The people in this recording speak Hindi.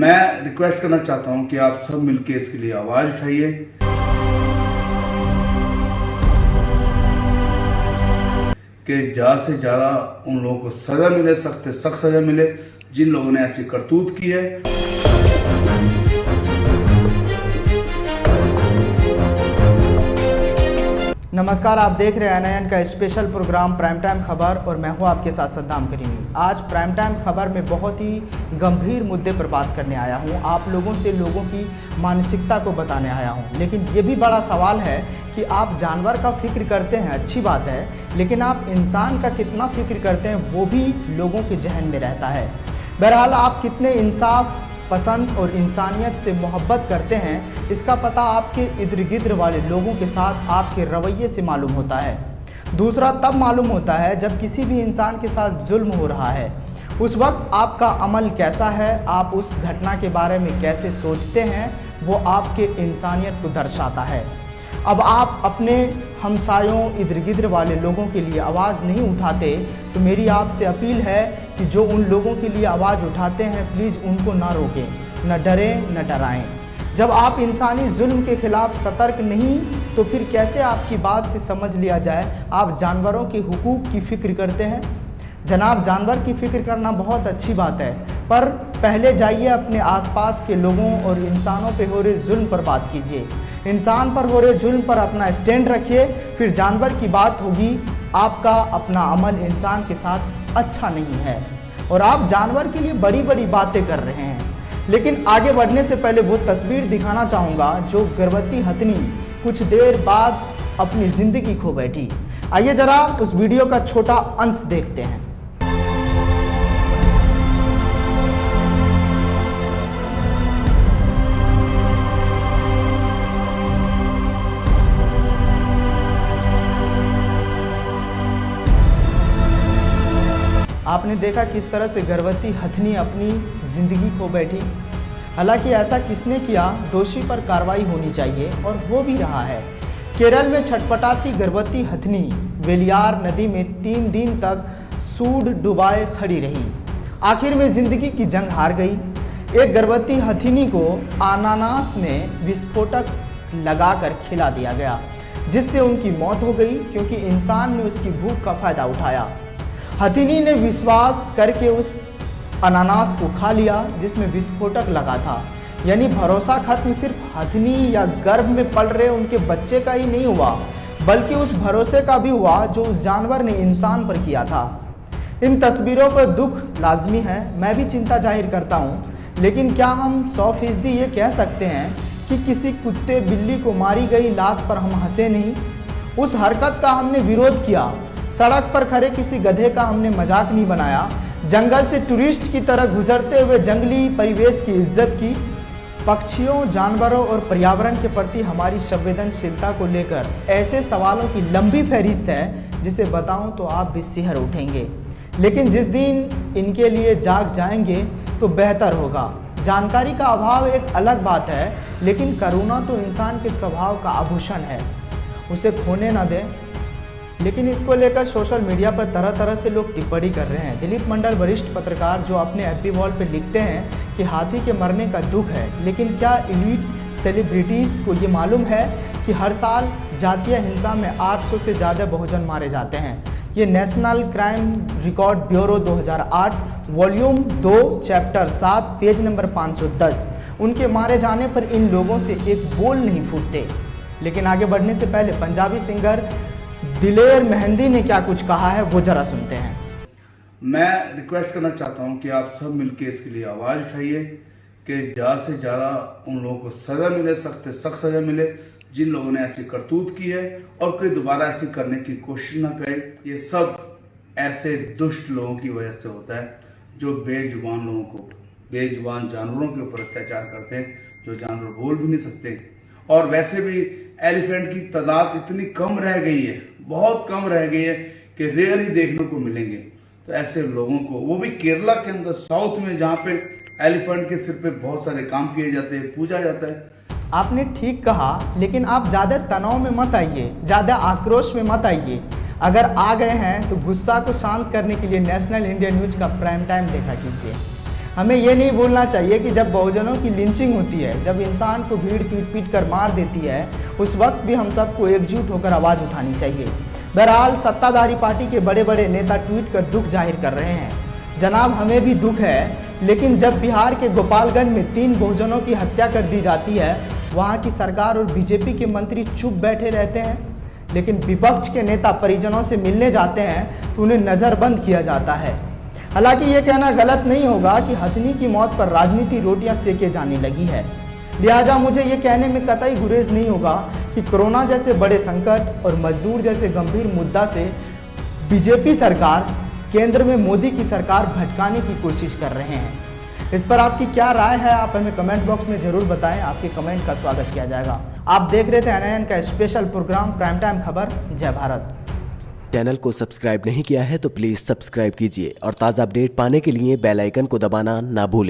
मैं रिक्वेस्ट करना चाहता हूं कि आप सब मिलकर इसके लिए आवाज उठाइए कि ज्यादा से ज्यादा उन लोगों को सजा मिले, सख्त से सख्त सजा मिले जिन लोगों ने ऐसी करतूत की है। नमस्कार, आप देख रहे हैं NIN का स्पेशल प्रोग्राम प्राइम टाइम खबर और मैं हूं आपके साथ सद्दाम करीमी। आज प्राइम टाइम खबर में बहुत ही गंभीर मुद्दे पर बात करने आया हूं। आप लोगों से लोगों की मानसिकता को बताने आया हूं। लेकिन ये भी बड़ा सवाल है कि आप जानवर का फिक्र करते हैं, अच्छी बात है, लेकिन आप इंसान का कितना फिक्र करते हैं वो भी लोगों के जहन में रहता है। बहरहाल आप कितने इंसाफ पसंद और इंसानियत से मोहब्बत करते हैं, इसका पता आपके इर्द गिर्द वाले लोगों के साथ आपके रवैये से मालूम होता है। दूसरा तब मालूम होता है जब किसी भी इंसान के साथ जुल्म हो रहा है। उस वक्त आपका अमल कैसा है, आप उस घटना के बारे में कैसे सोचते हैं, वो आपके इंसानियत को दर्शाता है। अब आप अपने हमसायों इर्द गिर्द वाले लोगों के लिए आवाज़ नहीं उठाते, तो मेरी आपसे अपील है कि जो उन लोगों के लिए आवाज़ उठाते हैं प्लीज़ उनको ना रोकें, न डरें न डराएं। जब आप इंसानी जुल्म के ख़िलाफ़ सतर्क नहीं तो फिर कैसे आपकी बात से समझ लिया जाए आप जानवरों के हुकूक की फ़िक्र करते हैं। जनाब, जानवर की फ़िक्र करना बहुत अच्छी बात है, पर पहले जाइए अपने आसपास के लोगों और इंसानों पे हो रहे जुल्म पर बात कीजिए। इंसान पर हो रहे जुल्म पर अपना स्टैंड रखिए, फिर जानवर की बात होगी। आपका अपना अमल इंसान के साथ अच्छा नहीं है और आप जानवर के लिए बड़ी बड़ी बातें कर रहे हैं। लेकिन आगे बढ़ने से पहले वो तस्वीर दिखाना चाहूँगा जो गर्भवती हथनी कुछ देर बाद अपनी ज़िंदगी खो बैठी। आइए ज़रा उस वीडियो का छोटा अंश देखते हैं। आपने देखा किस तरह से गर्भवती हथनी अपनी ज़िंदगी खो बैठी। हालांकि ऐसा किसने किया, दोषी पर कार्रवाई होनी चाहिए और हो भी रहा है। केरल में छटपटाती गर्भवती हथनी वेलियार नदी में 3 दिन तक सूड डुबाए खड़ी रही। आखिर में ज़िंदगी की जंग हार गई। एक गर्भवती हथनी को अनानास में विस्फोटक लगाकर खिला दिया गया, जिससे उनकी मौत हो गई क्योंकि इंसान ने उसकी भूख का फ़ायदा उठाया। हथिनी ने विश्वास करके उस अनानास को खा लिया जिसमें विस्फोटक लगा था। यानी भरोसा खत्म सिर्फ हथिनी या गर्भ में पल रहे उनके बच्चे का ही नहीं हुआ, बल्कि उस भरोसे का भी हुआ जो उस जानवर ने इंसान पर किया था। इन तस्वीरों पर दुख लाजमी है, मैं भी चिंता जाहिर करता हूँ, लेकिन क्या हम 100% ये कह सकते हैं कि किसी कुत्ते बिल्ली को मारी गई लात पर हम हंसे नहीं? उस हरकत का हमने विरोध किया। सड़क पर खड़े किसी गधे का हमने मजाक नहीं बनाया। जंगल से टूरिस्ट की तरह गुजरते हुए जंगली परिवेश की इज्जत की। पक्षियों, जानवरों और पर्यावरण के प्रति हमारी संवेदनशीलता को लेकर ऐसे सवालों की लंबी फहरिस्त है जिसे बताऊं तो आप भी सिहर उठेंगे। लेकिन जिस दिन इनके लिए जाग जाएंगे तो बेहतर होगा। जानकारी का अभाव एक अलग बात है, लेकिन करुणा तो इंसान के स्वभाव का आभूषण है, उसे खोने ना दें। लेकिन इसको लेकर सोशल मीडिया पर तरह तरह से लोग टिप्पणी कर रहे हैं। दिलीप मंडल वरिष्ठ पत्रकार जो अपने FB वॉल पर लिखते हैं कि हाथी के मरने का दुख है, लेकिन क्या एलीट सेलिब्रिटीज़ को ये मालूम है कि हर साल जातीय हिंसा में 800 से ज़्यादा बहुजन मारे जाते हैं। ये national crime record bureau 2008 volume 2 chapter 7 page number 510। उनके मारे जाने पर इन लोगों से एक बोल नहीं फूटते। लेकिन आगे बढ़ने से पहले पंजाबी सिंगर दिलेर मेहंदी ने क्या कुछ कहा है वो जरा सुनते हैं। मैं रिक्वेस्ट करना चाहता हूं कि आप सब मिलकर इसके लिए आवाज उठाइए कि ज्यादा से ज्यादा उन लोगों को सजा मिले, सख्त से सख्त सजा मिले जिन लोगों ने ऐसी करतूत की है और कोई दोबारा ऐसी करने की कोशिश ना करे। ये सब ऐसे दुष्ट लोगों की वजह से होता है जो बेजुबान लोगों को, बेजुबान जानवरों के ऊपर अत्याचार करते हैं, जो जानवर बोल भी नहीं सकते। और वैसे भी एलिफेंट की तादाद इतनी कम रह गई है, बहुत कम रह गई है कि रेयर ही देखने को मिलेंगे। तो ऐसे लोगों को, वो भी केरला के अंदर साउथ में, जहाँ पे एलिफेंट के सिर पे बहुत सारे काम किए जाते हैं, पूजा जाता है। आपने ठीक कहा, लेकिन आप ज़्यादा तनाव में मत आइए, ज़्यादा आक्रोश में मत आइए। अगर आ गए हैं तो गुस्सा को शांत करने के लिए नेशनल इंडिया न्यूज़ का प्राइम टाइम देखा कीजिए। हमें ये नहीं भूलना चाहिए कि जब बहुजनों की लिंचिंग होती है, जब इंसान को भीड़ पीट पीट कर मार देती है, उस वक्त भी हम सबको एकजुट होकर आवाज़ उठानी चाहिए। बहरहाल सत्ताधारी पार्टी के बड़े बड़े नेता ट्वीट कर दुख जाहिर कर रहे हैं। जनाब, हमें भी दुख है, लेकिन जब बिहार के गोपालगंज में 3 बहुजनों की हत्या कर दी जाती है, वहाँ की सरकार और बीजेपी के मंत्री चुप बैठे रहते हैं, लेकिन विपक्ष के नेता परिजनों से मिलने जाते हैं तो उन्हें नज़रबंद किया जाता है। हालांकि ये कहना गलत नहीं होगा कि हथनी की मौत पर राजनीति रोटियां सेके जाने लगी है। लिहाजा मुझे ये कहने में कतई गुरेज नहीं होगा कि कोरोना जैसे बड़े संकट और मजदूर जैसे गंभीर मुद्दा से बीजेपी सरकार केंद्र में मोदी की सरकार भटकाने की कोशिश कर रहे हैं। इस पर आपकी क्या राय है, आप हमें कमेंट बॉक्स में ज़रूर बताएं। आपके कमेंट का स्वागत किया जाएगा। आप देख रहे थे NIN का स्पेशल प्रोग्राम प्राइम टाइम खबर। जय भारत। चैनल को सब्सक्राइब नहीं किया है तो प्लीज़ सब्सक्राइब कीजिए और ताज़ा अपडेट पाने के लिए बेल आइकन को दबाना ना भूलें।